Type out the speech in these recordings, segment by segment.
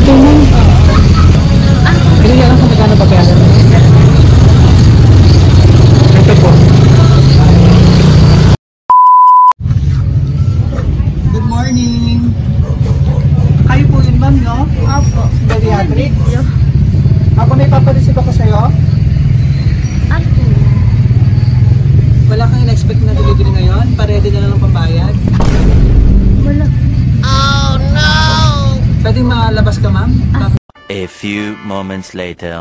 tunay. Hindi yan lang kung magkano ba kaya. Ito po. Good morning. Kayo po yun, ma'am, no? Opo. Geriatric? Ako may papareceive ako sa'yo. Ako. Wala kang in-expect na delivery ngayon? Pa-ready na lang ang pambayad? Wala. Oh no! Pwede malabas ka, ma'am? A few moments later.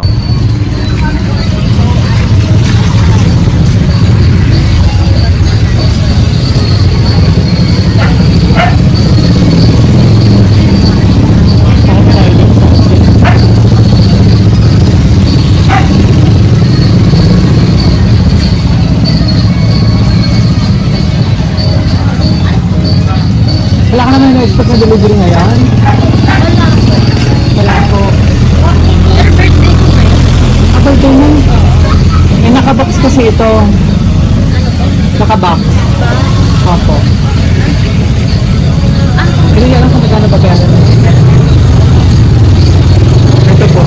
Wala ka naman na-expect na delivery ngayon? Wala po. Wala po. Your birthday ko kayo? Ako ito mo. Eh, nakabox kasi ito. Ano po? Nakabox. Ba? Opo. Ako. Hindi yan lang kung magkano ba kaya. Ito po.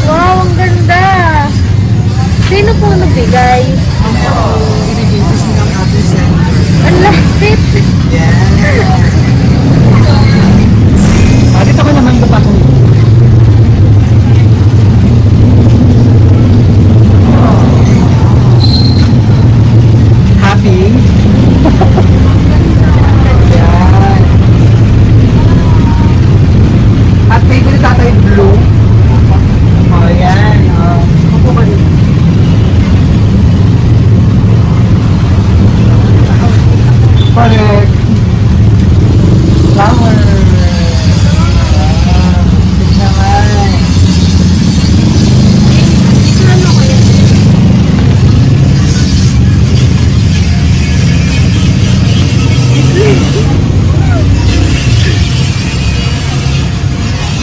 Wow, ang ganda. Sino po nagbigay? Ang lapit. Dito ko naman ba ako? Happy? Yan. At favorite tatay blue? Oh, yan. Ako ba dito? Correct. Flower. Cute naman. Ano ko yun?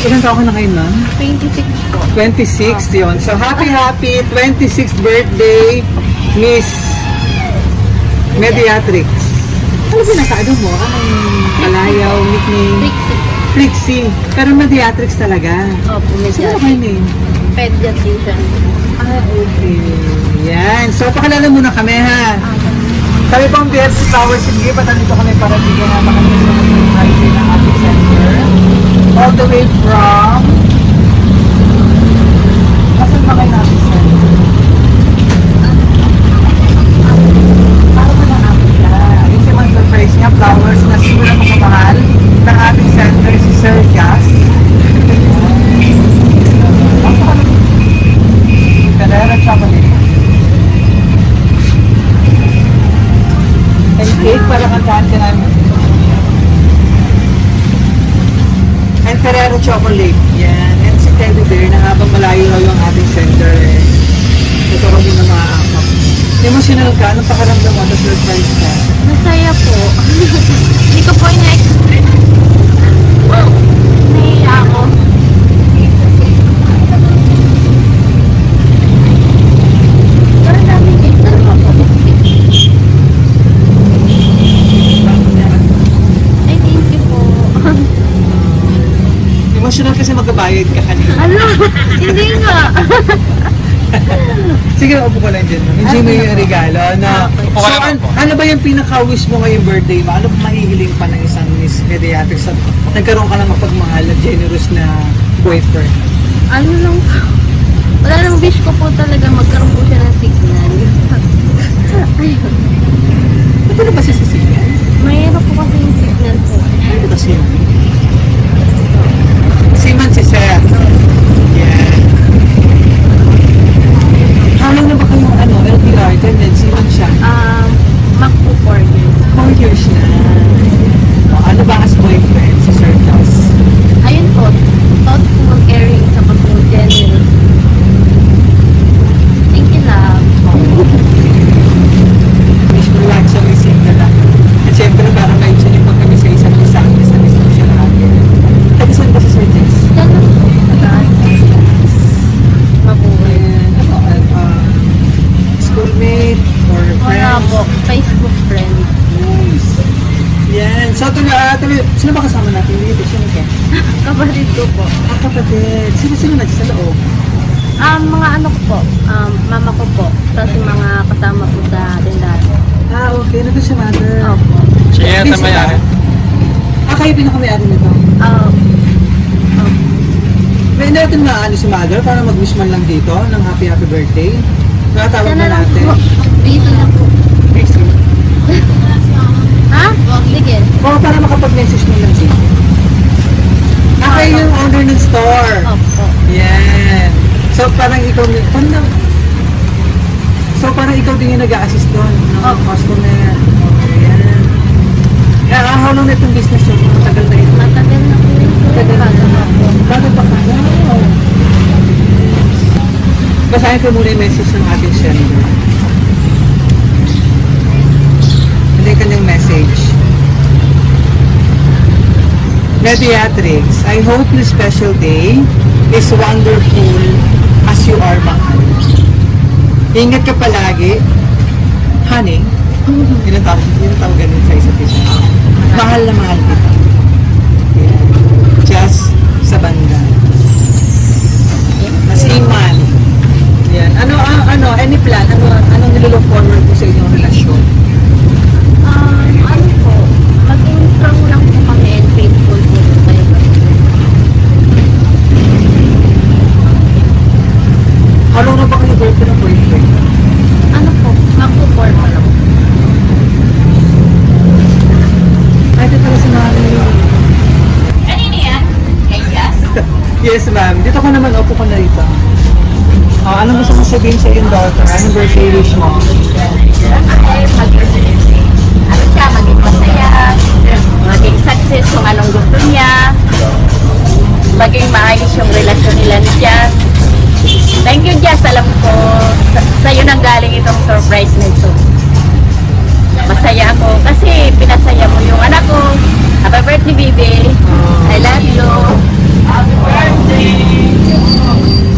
Ilan taon ka na ngayon, ma'am? 26 po. 26 yun. So, happy 26th birthday, Miss Mediatrix. Ano pinakaano mo? Anong palayaw, nickname? Trixie. Trixie. Pero Mediatrix talaga. Opo, Sino medyo. kayo name? Pediatrician. Okay. Yan. So, pakilala muna kami, ha? Kami pong BFC Flowers and Gift at nandito kami para bigyan naman kami sa surprise ng ating center. All the way from... Nasaan ba kayo natin center? Para ba na natin siya? Yung simang surprise niya, flowers na simulang magmamahal ng ating center si Sir Gas. Carrera chocolate. And cake para kantahan ka namin. And Ferrero chocolate. Yan. And si Teddy Bear na habang malayo raw yung ating center. Ito kami na maaakap. Emotional ka? Anong pakaramdam mo? Na-surprise ka? Masaya po. Hindi ko po ina-expect. Wow. Nahiya ako. Parang daming cake. Pero po. Emotional kasi magbabayad ka kanina. Ano? Hindi nga. Sige, upo ko lang dyan. Enjoy mo yung regalo. Upo ka lang, upo. Ano ba yung pinaka-wish mo ngayong birthday mo? Ano ba mahihiling pa ng isang Miss Pediatrics at nagkaroon ka ng mapagmahal at generous na boyfriend? Ano lang po. Wala nang wish ko po talaga magkaroon po siya ng signal. Ayun. Ito na ba si Cecilia? Mayroon po kasi yung signal po. Ito ba siya? Siman si Seth. Yeah. How long na ba kayong LDR? Then Siman siya? Mac po 4 years. 4 years na. Ano ba as boyfriend si Sir Joss? Ayun po. Thoughtful, caring, sa pag-generous. Thank you, love. Wish mo lang siya may single lang. At syempre parang kayo siya yung pagkami sa isa't isa. Miss mo siya natin. Tagisan ba si Sir Joss? Ganun po. Mabuhay. Schoolmate or Wala friends? po. Facebook friend. Nice. Yan. So, sino ba kasama natin dito? Sino ka? Kapatid ko po. Kapatid. Sino na sa loob? Mga ano ko po. Mama ko po. Tapos yung mga kasama po sa tindahan. Okay. Nandun si mother. Opo. Siya yata mayari. Kayo pinakamayari nito. May natin maano si mother para mag-wish man lang dito ng happy birthday. Nakatawag na natin. Busy na po. Ha? Sige. Oo, para makapag-message mo lang dito. Kayo yung owner ng store. Opo. Yan. So parang ikaw din yung nag-a-assist doon ng customer. Yan. How long na itong business yun? Matagal na ito. Matagal na po yung Matagal na po. Bago pa ka? Wow. Basahin ko muna yung message ng ating sender. Hindi kanyang message. Pediatrics, I hope your special day is wonderful as you are mahal. Ingat ka palagi, honey. Yun ang tawag ganun sa isa't isa. Mahal na mahal kita. Yeah. Just sa banda. Masiman. Yan. Any plan? Anong nililook forward mo sa inyong relasyon? Ano po? Maging strong lang po kami and faithful po tayo. How long na ba kayo girlfriend o boyfriend? Ano po? Mag-support pa lang. Ay, ito pala si mami. Kanina yan? Yes. Yes, ma'am. Dito ka naman. Opo ka na rito. Anong gusto mo sabihin sa iyong daughter? Anong birthday wish mo? Maging masaya, maging success kung anong gusto niya, maging maayos yung relasyon nila ni Jazz. Thank you, Jazz. Alam ko, sa'yo nang galing itong surprise nito. Masaya ako kasi pinasaya mo yung anak ko. Happy birthday, baby. I love you. Happy birthday.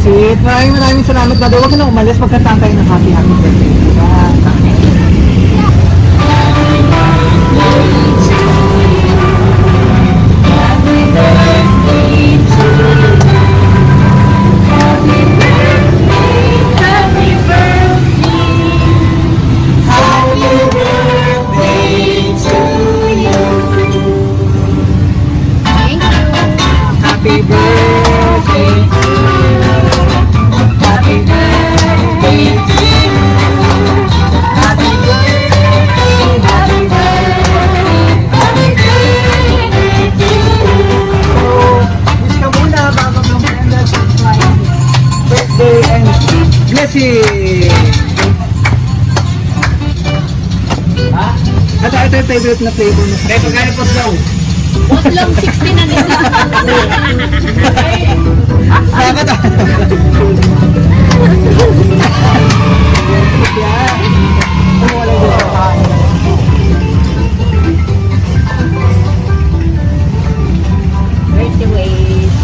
Sweet. Maraming salamat na. Huwag ka na umalis. Magkantaan tayo ng happy birthday. Happy birthday to you. Happy birthday to you. Happy birthday, happy birthday, happy birthday to you. So, wish ka muna bago mag-end at birthday and blessing. Ha? Ito yung favorite na flavor mo. Ito kaya po daw. Huwag lang 60 na nila. Bakit? Birthday ways.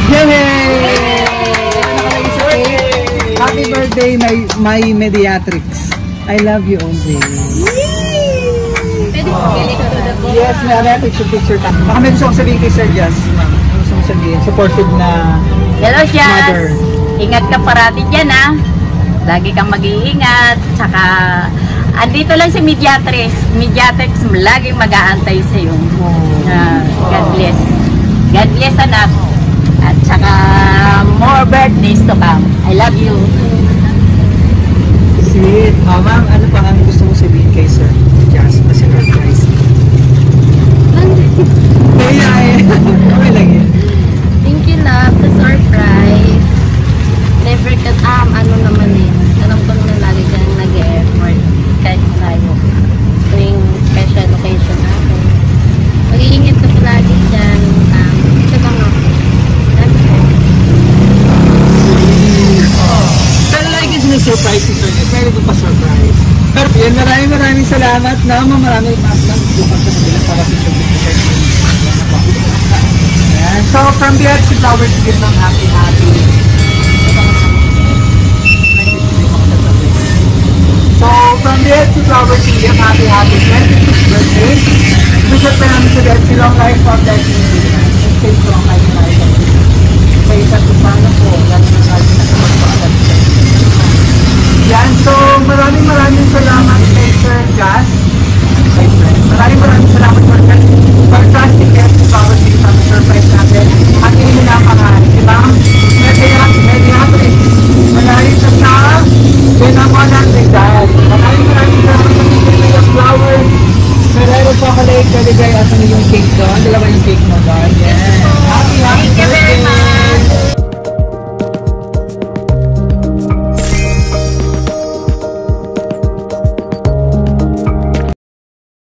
Yay! Happy birthday, my Mediatrix. I love you, Andre. Pwede ko galing ko na po. Yes, may picture. Baka may gusto kong sabihin kay Sir Jazz. mo sabihin? Supportive na Hello, Jazz. mother. Ingat ka parati dyan, ha. Lagi kang mag-iingat. Tsaka, andito lang si Mediatrix. Mediatrix, laging mag-aantay sa'yo. God bless. God bless, anak. At tsaka, more birthdays to come. I love you. Sweet. Ma'am, ano pa ang gusto mo sabihin kay Sir Jazz? Surprise. Kaya eh. Okay lang yun. Thank you, love, sa surprise. Never ka, ano naman eh. Alam ko naman lagi kang nag-e-effort. Kahit tayo. Tuwing special occasion natin. Mag-iingat ka palagi dyan. Ito lang ako. That's all. Pero like is surprise si Sir Jazz. Pwede ko pa surprise. Pero yun, maraming salamat na maraming bukas sa kanila para sa Sir Jazz. Ayan. So, from the Archie Flowers, give ng happy. So, from the Archie Flowers, give happy 25th birthday. Bishop pa namin sa Archie, long life of that stay strong life na rin. Sa isa't isa na po, lalo na natin na kapagpaalam. Yan, so maraming salamat kay Sir Jazz. Maraming salamat